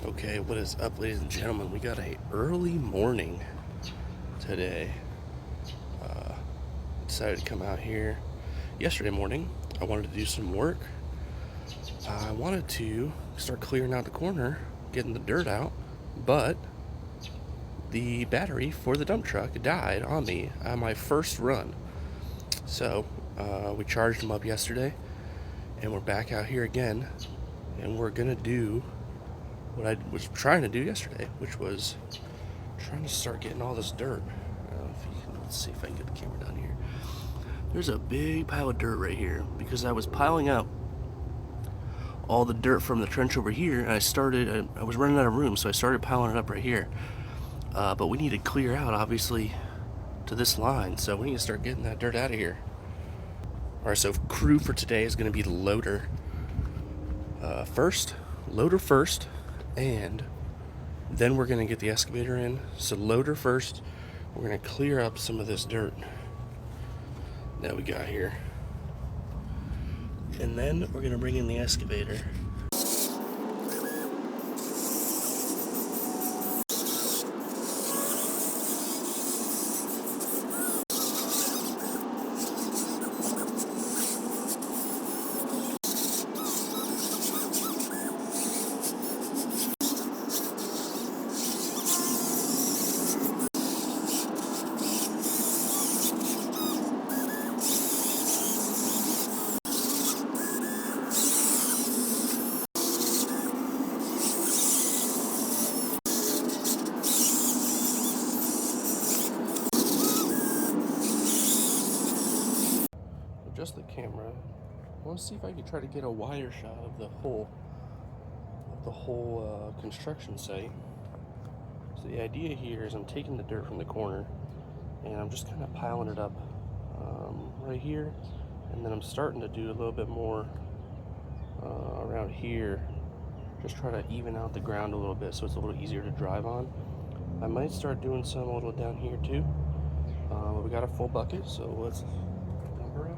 Okay, what is up, ladies and gentlemen? We got a early morning today. Decided to come out here yesterday morning. I wanted to do some work. I wanted to start clearing out the corner, getting the dirt out, but the battery for the dump truck died on me on my first run. So we charged them up yesterday, and we're back out here again, and we're gonna do what I was trying to do yesterday, which was trying to start getting all this dirt. Let's see if I can get the camera down here. There's a big pile of dirt right here because I was piling up all the dirt from the trench over here, and I was running out of room, so I started piling it up right here. But we need to clear out, obviously, to this line, so we need to start getting that dirt out of here. Alright, so crew for today is going to be the loader first, and then we're going to get the excavator in. So loader first, we're going to clear up some of this dirt that we got here. And then we're going to bring in the excavator. Adjust the camera. I want to see if I can try to get a wider shot of the whole construction site. So the idea here is I'm taking the dirt from the corner and I'm just kind of piling it up right here, and then I'm starting to do a little bit more around here, just try to even out the ground a little bit so it's a little easier to drive on. I might start doing some a little down here too. We got a full bucket, so let's dump her off.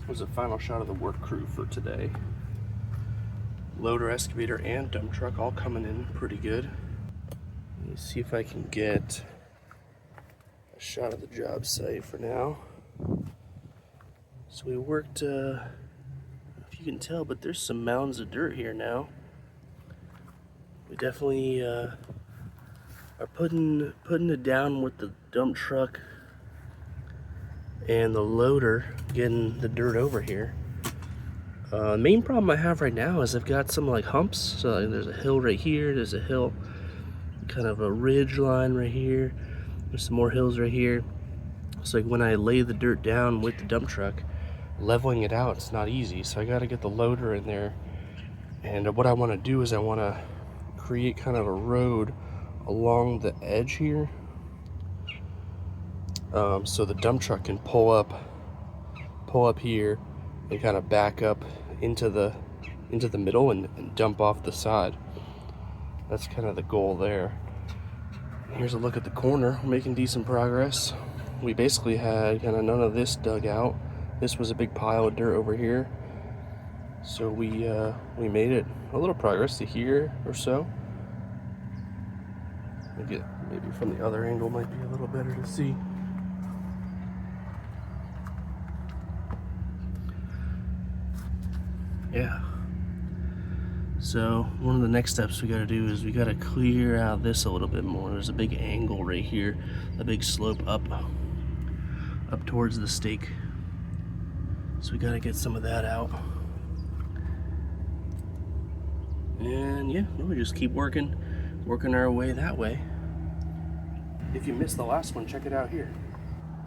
was the final shot of the work crew for today. Loader, excavator, and dump truck all coming in pretty good. Let me see if I can get a shot of the job site for now. So we worked, I don't know if you can tell, but there's some mounds of dirt here now. We definitely are putting it down with the dump truck and the loader, getting the dirt over here. The main problem I have right now is I've got some like humps. So like, there's a hill right here, there's a hill, kind of a ridge line right here, there's some more hills right here. So like when I lay the dirt down with the dump truck, leveling it out, it's not easy. So I got to get the loader in there, and what I want to do is I want to create kind of a road along the edge here, so the dump truck can pull up here and kind of back up into the middle and dump off the side. That's kind of the goal there. Here's a look at the corner. We're making decent progress. We basically had kind of none of this dug out. This was a big pile of dirt over here, so we made it a little progress to here or so. Maybe from the other angle might be a little better to see. Yeah. So one of the next steps we got to do is we got to clear out this a little bit more. There's a big angle right here, a big slope up towards the stake. So we got to get some of that out. And yeah, we just keep working our way that way. If you missed the last one, check it out here.